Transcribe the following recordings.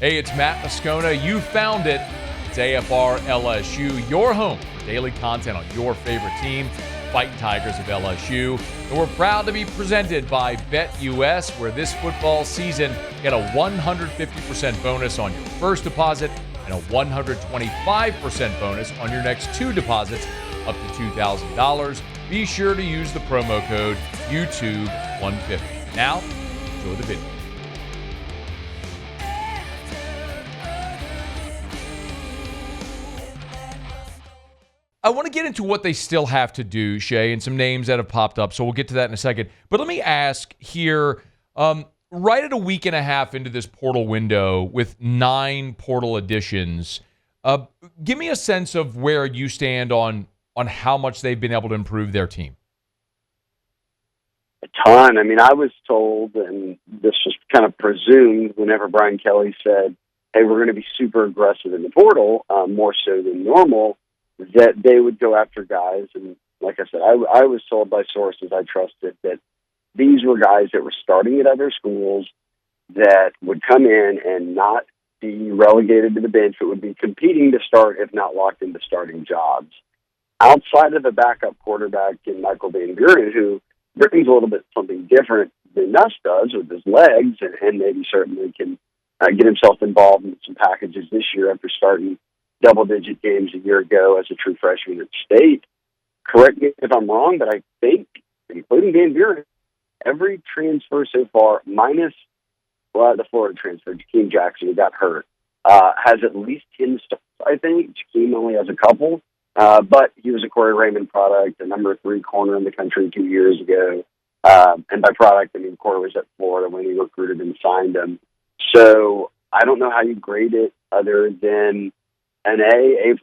Hey, it's Matt Moscona. You found it. It's AFR LSU, your home for daily content on your favorite team, Fighting Tigers of LSU. And we're proud to be presented by BetUS, where this football season, get a 150% bonus on your first deposit and a 125% bonus on your next two deposits up to $2,000. Be sure to use the promo code YouTube150. Now, enjoy the video. I want to get into what they still have to do, Shea, and some names that have popped up, so we'll get to that in a second. But let me ask here, right at a week and a half into this portal window with 9 portal additions, give me a sense of where you stand on how much they've been able to improve their team. A ton. I mean, I was told, and this was kind of presumed whenever Brian Kelly said, hey, we're going to be super aggressive in the portal, more so than normal, that they would go after guys. And like I said, I was told by sources I trusted that these were guys that were starting at other schools that would come in and not be relegated to the bench, but would be competing to start, if not locked into starting jobs. Outside of the backup quarterback in Michael Van Buren, who brings a little bit something different than Nuss does with his legs, and maybe certainly can get himself involved in some packages this year after starting double-digit games a year ago as a true freshman at State. Correct me if I'm wrong, but I think, including Van Buren, every transfer so far, minus the Florida transfer, Jakeem Jackson, who got hurt, has at least 10 starts, I think. Jakeem only has a couple, but he was a Corey Raymond product, the number 3 corner in the country 2 years ago. And by product, I mean Corey was at Florida when he recruited and signed him. So I don't know how you grade it other than an A+,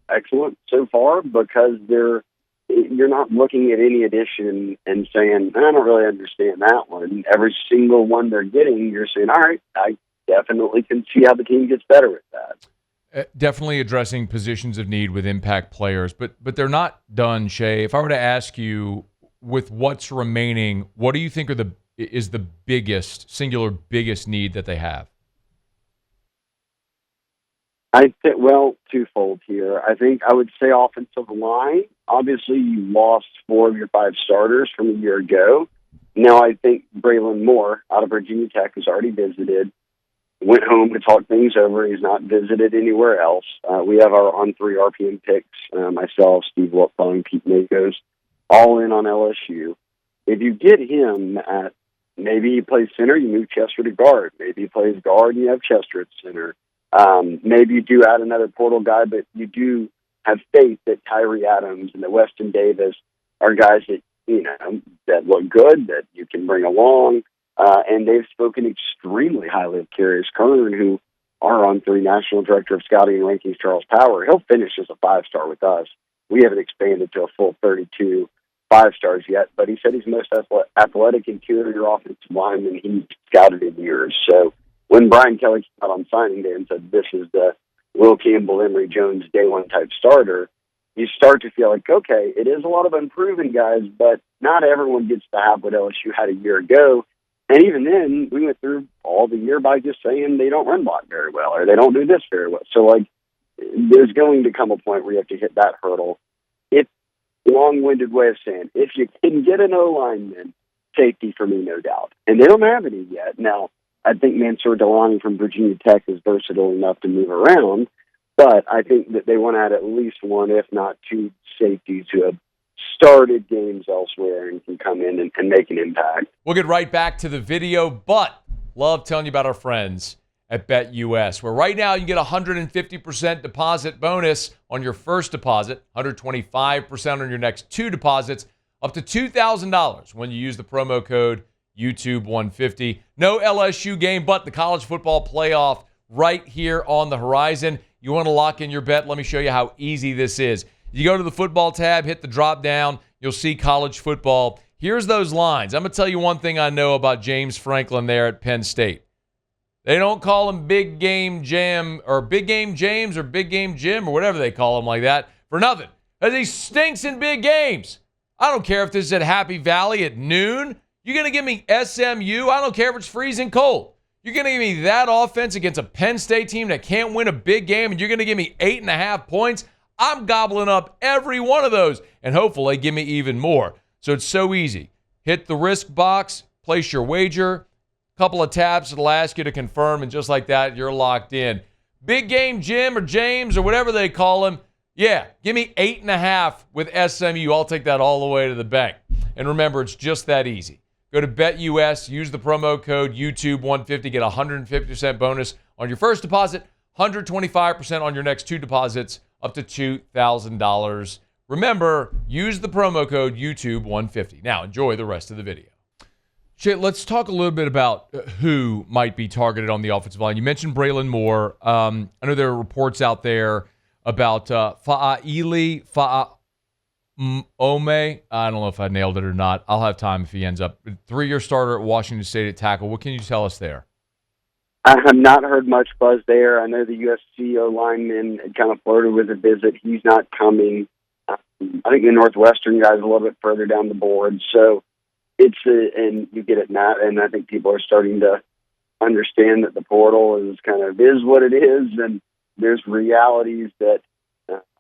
excellent so far, because you're not looking at any addition and saying, I don't really understand that one. Every single one they're getting, you're saying, all right, I definitely can see how the team gets better with that. Definitely addressing positions of need with impact players, but they're not done, Shea. If I were to ask you, with what's remaining, what do you think is the singular biggest need that they have? I think, well, twofold here. I think I would say offensive line. Obviously, you lost 4 of your 5 starters from a year ago. Now, I think Braylon Moore out of Virginia Tech has already visited, went home to talk things over. He's not visited anywhere else. We have our On3 RPM picks, myself, Steve Wiltfong, Pete Makos, all in on LSU. If you get him at, maybe he plays center, you move Chester to guard. Maybe he plays guard and you have Chester at center. Maybe you do add another portal guy, but you do have faith that Tyree Adams and that Weston Davis are guys that, that look good, that you can bring along. And they've spoken extremely highly of Carius Kern, who our On3 National Director of Scouting and Rankings, Charles Power. He'll finish as a 5-star with us. We haven't expanded to a full 32 5-stars yet, but he said he's the most athletic interior offensive lineman he's scouted in years. So when Brian Kelly came out on signing day and said this is the Will Campbell, Emory Jones, day one type starter, you start to feel like, okay, it is a lot of unproven guys, but not everyone gets to have what LSU had a year ago. And even then, we went through all the year by just saying they don't run block very well or they don't do this very well. So, there's going to come a point where you have to hit that hurdle. It's a long-winded way of saying, if you can get an O-lineman, safety for me, no doubt. And they don't have any yet. Now, I think Mansour Delani from Virginia Tech is versatile enough to move around, but I think that they want to add at least 1, if not 2, safeties who have started games elsewhere and can come in and make an impact. We'll get right back to the video, but love telling you about our friends at BetUS, where right now you can get a 150% deposit bonus on your first deposit, 125% on your next 2 deposits, up to $2,000 when you use the promo code YouTube150. No LSU game, but the college football playoff right here on the horizon. You want to lock in your bet? Let me show you how easy this is. You go to the football tab, hit the drop down, you'll see college football. Here's those lines. I'm going to tell you one thing I know about James Franklin there at Penn State. They don't call him Big Game Jim or Big Game James or Big Game Jim or whatever they call him like that for nothing, because he stinks in big games. I don't care if this is at Happy Valley at noon. You're going to give me SMU? I don't care if it's freezing cold. You're going to give me that offense against a Penn State team that can't win a big game, and you're going to give me 8.5 points? I'm gobbling up every one of those, and hopefully give me even more. So it's so easy. Hit the risk box, place your wager, couple of taps that'll ask you to confirm, and just like that, you're locked in. Big game Jim or James or whatever they call him, yeah, give me 8.5 with SMU. I'll take that all the way to the bank. And remember, it's just that easy. Go to BetUS, use the promo code YouTube150, get a 150% bonus on your first deposit, 125% on your next two deposits, up to $2,000. Remember, use the promo code YouTube150. Now, enjoy the rest of the video. Shea, let's talk a little bit about who might be targeted on the offensive line. You mentioned Braylon Moore. I know there are reports out there about Fa'aili Fa'aome. I don't know if I nailed it or not. I'll have time if he ends up. 3-year starter at Washington State at tackle. What can you tell us there? I have not heard much buzz there. I know the USC lineman had kind of flirted with a visit. He's not coming. I think the Northwestern guy's a little bit further down the board. So and you get it, Matt, and I think people are starting to understand that the portal is what it is, and there's realities that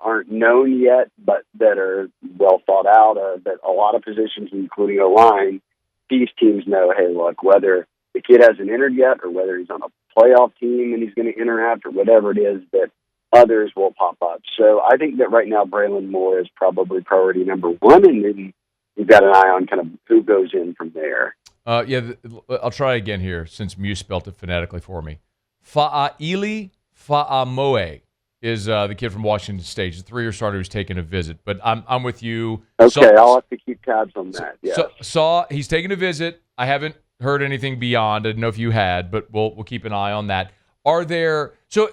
aren't known yet, but that are well thought out, that a lot of positions, including O-line, these teams know, hey, look, whether the kid hasn't entered yet or whether he's on a playoff team and he's going to enter after, whatever it is, that others will pop up. So I think that right now Braylon Moore is probably priority number one, and then you've got an eye on kind of who goes in from there. I'll try again here since Muse spelled it phonetically for me. Fa'aili Fa'amoe is the kid from Washington State. He's a 3-year starter who's taking a visit. But I'm with you. Okay, I'll have to keep tabs on that. Yeah. He's taking a visit. I haven't heard anything beyond. I didn't know if you had, but we'll keep an eye on that. So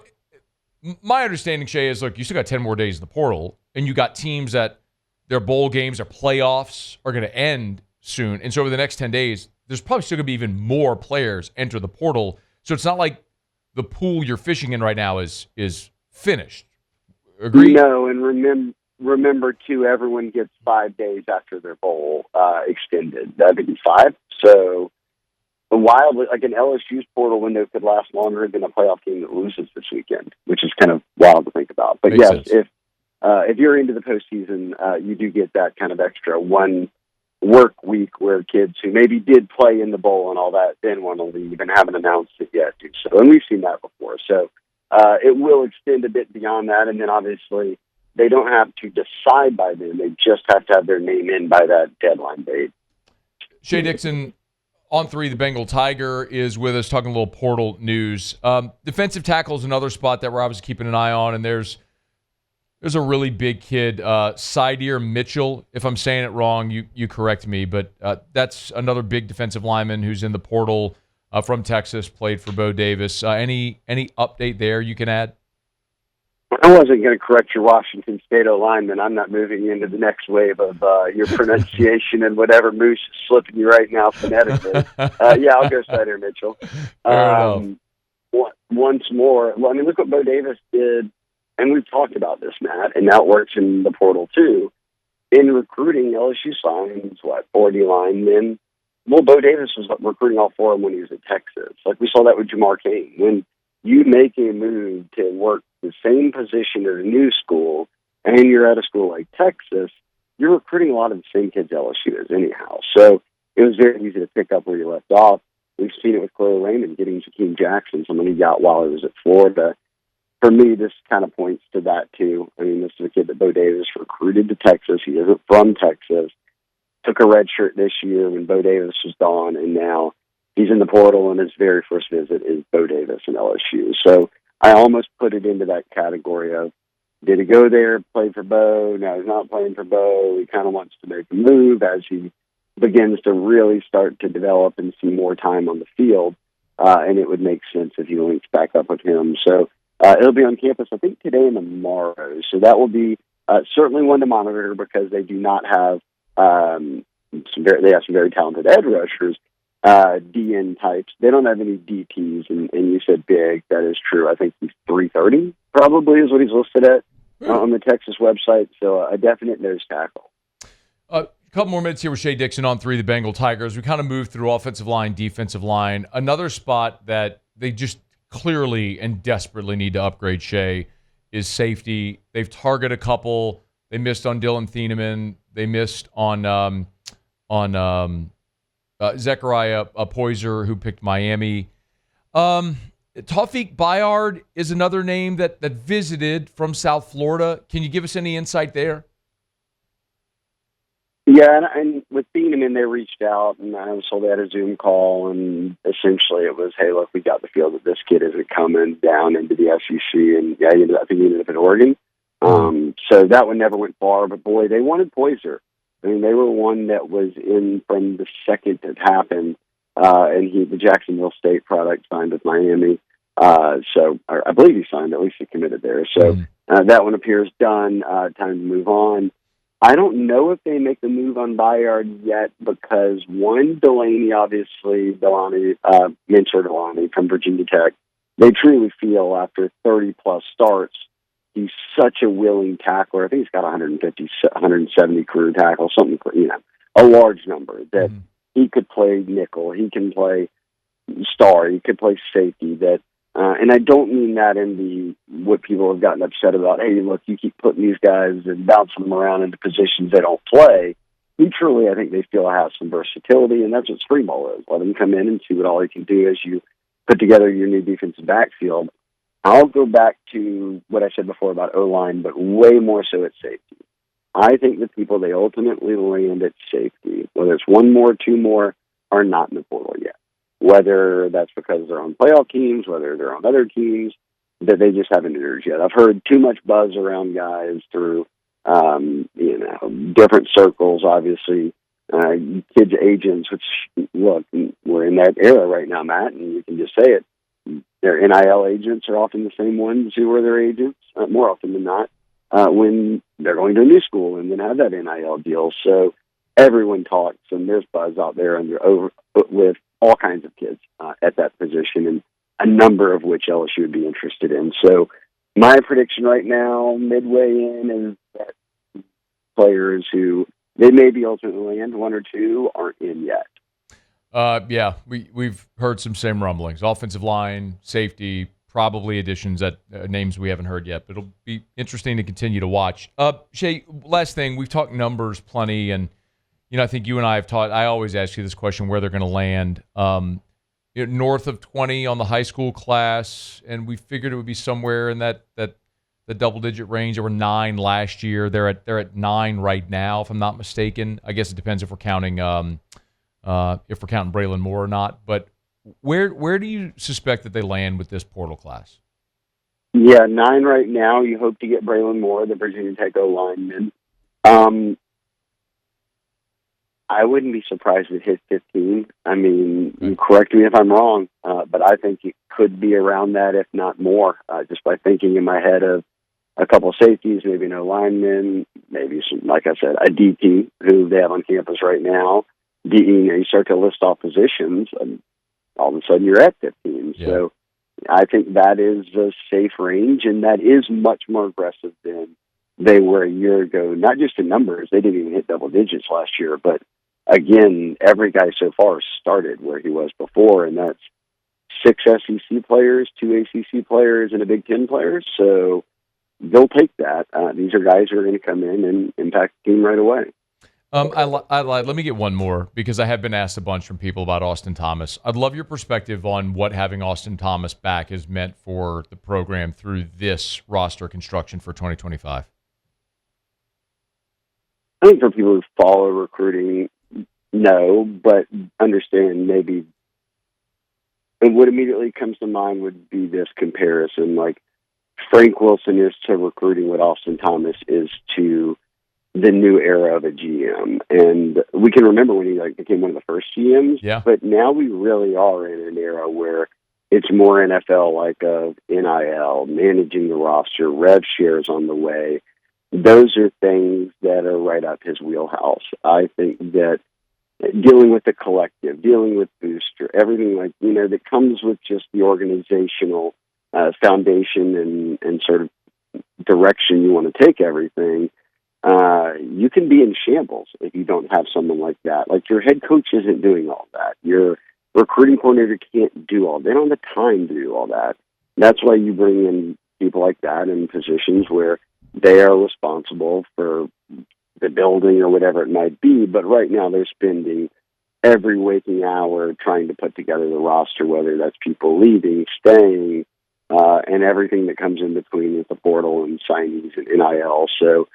my understanding, Shea, is, look, you still got 10 more days in the portal, and you got teams that their bowl games, their playoffs are going to end soon. And so over the next 10 days, there's probably still going to be even more players enter the portal. So it's not like the pool you're fishing in right now is finished. Agree? No, and remember too, everyone gets 5 days after their bowl extended. That'd be 5. So wildly, like an LSU's portal window could last longer than a playoff team that loses this weekend, which is kind of wild to think about. But Makes yes, sense. if you're into the postseason, you do get that kind of extra one work week where kids who maybe did play in the bowl and all that then want to leave and haven't announced it yet do so. And we've seen that before. So it will extend a bit beyond that. And then obviously they don't have to decide by then. They just have to have their name in by that deadline date. Shea Dixon, On3, the Bengal Tiger, is with us talking a little portal news. Defensive tackle is another spot that we're obviously keeping an eye on, and there's a really big kid, Sydir Mitchell. If I'm saying it wrong, you correct me, but that's another big defensive lineman who's in the portal from Texas, played for Bo Davis. Any update there you can add? I wasn't going to correct your Washington State O-lineman. I'm not moving into the next wave of your pronunciation and whatever Moose is slipping you right now phonetically. I'll go Sydir Mitchell. Once more, well, I mean, look what Bo Davis did, and we've talked about this, Matt, and that works in the portal too. In recruiting, LSU signs, 40 linemen. Well, Bo Davis was recruiting all 4 of them when he was at Texas. Like we saw that with Jamar Cain. When you make a move to work the same position at a new school, and you're at a school like Texas, you're recruiting a lot of the same kids LSU is anyhow. So it was very easy to pick up where you left off. We've seen it with Chloe Raymond getting Jakeem Jackson, someone he got while he was at Florida. For me, this kind of points to that, too. I mean, this is a kid that Bo Davis recruited to Texas. He isn't from Texas. Took a red shirt this year when Bo Davis was gone, and now he's in the portal, and his very first visit is Bo Davis and LSU. So I almost put it into that category of, did he go there, play for Bo? Now he's not playing for Bo. He kind of wants to make a move as he begins to really start to develop and see more time on the field, and it would make sense if he links back up with him. So it'll be on campus, I think, today and tomorrow. So that will be certainly one to monitor because they do not have they have some very talented edge rushers, DN types. They don't have any DTs, and you said big. That is true. I think he's 330 probably is what he's listed at on the Texas website. So a definite nose tackle. couple more minutes here with Shea Dixon on 3, the Bengal Tigers. We kind of moved through offensive line, defensive line. Another spot that they just clearly and desperately need to upgrade, Shea, is safety. They've targeted a couple. They missed on Dylan Thieneman. They missed on Zechariah Poyser, who picked Miami. Tawfiq Bayard is another name that visited from South Florida. Can you give us any insight there? Yeah, and with Thieneman, they reached out, and I was told they had a Zoom call, and essentially it was, hey, look, we got the feel that this kid isn't coming down into the SEC, and yeah, I think he ended up in Oregon. So that one never went far, but boy, they wanted Poyser. I mean, they were one that was in from the second it happened, and the Jacksonville State product signed with Miami. So I believe he signed, at least he committed there. So that one appears done. Time to move on. I don't know if they make the move on Bayard yet because, one, Delaney, obviously, Mentor Delaney from Virginia Tech, they truly feel after 30-plus starts, he's such a willing tackler. I think he's got 170 career tackles, something, a large number, that he could play nickel, he can play star, he could play safety, and I don't mean that in what people have gotten upset about. Hey, look, you keep putting these guys and bouncing them around into positions they don't play. He truly, I think they feel has some versatility, and that's what spring ball is. Let him come in and see what all he can do as you put together your new defensive backfield. I'll go back to what I said before about O-line, but way more so at safety. I think the people they ultimately land at safety, whether it's one more, two more, are not in the portal yet. Whether that's because they're on playoff teams, whether they're on other teams, that they just haven't entered yet. I've heard too much buzz around guys through, different circles, obviously, kids' agents, which, look, we're in that era right now, Matt, and you can just say it. Their NIL agents are often the same ones who are their agents, more often than not, when they're going to a new school and then have that NIL deal. So everyone talks, and there's buzz out there with all kinds of kids at that position, and a number of which LSU would be interested in. So my prediction right now, midway in, is that players who they maybe ultimately land, one or two, aren't in yet. Yeah, we've heard some same rumblings. Offensive line, safety, probably additions that names we haven't heard yet, but it'll be interesting to continue to watch. Shea, last thing, we've talked numbers plenty, and I think you and I have talked. I always ask you this question: where they're going to land. North of 20 on the high school class, and we figured it would be somewhere in that the double-digit range. There were 9 last year. They're at 9 right now, if I'm not mistaken. I guess it depends if we're counting Braylon Moore or not. But where do you suspect that they land with this portal class? Yeah, 9 right now. You hope to get Braylon Moore, the Virginia Tech O-lineman. I wouldn't be surprised if it hit 15. I mean, correct me if I'm wrong, but I think it could be around that, if not more, just by thinking in my head of a couple of safeties, maybe no linemen, maybe some, like I said, a DP who they have on campus right now. You start to list off positions, and all of a sudden you're at 15. Yeah. So I think that is a safe range, and that is much more aggressive than they were a year ago. Not just in numbers; they didn't even hit double digits last year, but again, every guy so far started where he was before, and that's 6 SEC players, 2 ACC players, and a Big Ten player. So they'll take that. These are guys who are going to come in and impact the team right away. I lied. Let me get one more, because I have been asked a bunch from people about Austin Thomas. I'd love your perspective on what having Austin Thomas back has meant for the program through this roster construction for 2025. I think for people who follow recruiting, no, but understand maybe. And what immediately comes to mind would be this comparison. Like Frank Wilson is to recruiting what Austin Thomas is to the new era of a GM. And we can remember when he became one of the first GMs, but now we really are in an era where it's more NFL, like NIL, managing the roster, rev shares on the way. Those are things that are right up his wheelhouse. I think that dealing with the collective, dealing with booster, everything that comes with just the organizational foundation and sort of direction you want to take everything. you can be in shambles if you don't have someone like that. Like, your head coach isn't doing all that. Your recruiting coordinator can't do all that. They don't have the time to do all that. That's why you bring in people like that in positions where they are responsible for the building or whatever it might be. But right now they're spending every waking hour trying to put together the roster, whether that's people leaving, staying, and everything that comes in between with the portal and signees and NIL. So,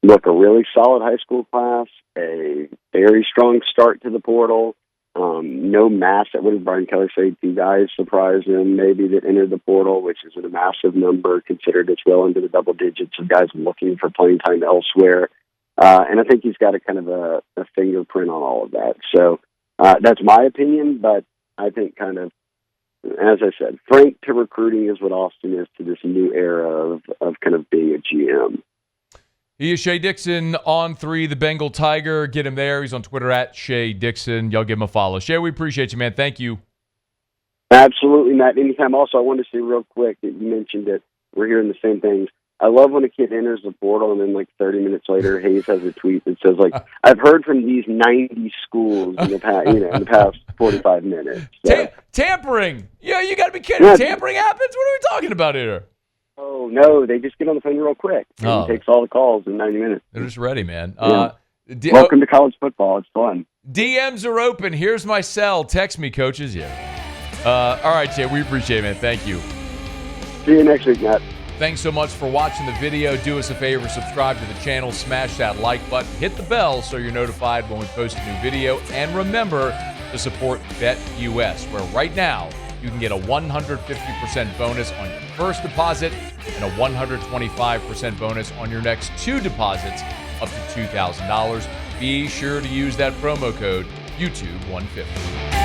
look, a really solid high school class, a very strong start to the portal. No mass. What did Brian Kelly say? 2 guys surprised him, maybe, that entered the portal, which isn't a massive number, considered it's well into the double digits of guys looking for playing time elsewhere. And I think he's got a kind of a fingerprint on all of that. So that's my opinion, but I think kind of, as I said, frank to recruiting is what Austin is to this new era of kind of being a GM. He is Shea Dixon on 3, the Bengal Tiger. Get him there. He's on Twitter at Shea Dixon. Y'all give him a follow. Shea, we appreciate you, man. Thank you. Absolutely, Matt. Anytime. Also, I wanted to say real quick that you mentioned it. We're hearing the same things. I love when a kid enters the portal and then like 30 minutes later, Hayes has a tweet that says, like, I've heard from these 90 schools in the past, in the past 45 minutes. So. Tampering. Yeah, you got to be kidding. Tampering happens? What are we talking about here? Oh, no, they just get on the phone real quick. And he takes all the calls in 90 minutes. They're just ready, man. Yeah. Welcome to college football. It's fun. DMs are open. Here's my cell. Text me, coaches. Yeah. All right, Jay, we appreciate it, man. Thank you. See you next week, Matt. Thanks so much for watching the video. Do us a favor, subscribe to the channel, smash that like button, hit the bell so you're notified when we post a new video, and remember to support BetUS, where right now you can get a 150% bonus on your first deposit and a 125% bonus on your next 2 deposits up to $2,000. Be sure to use that promo code YouTube150.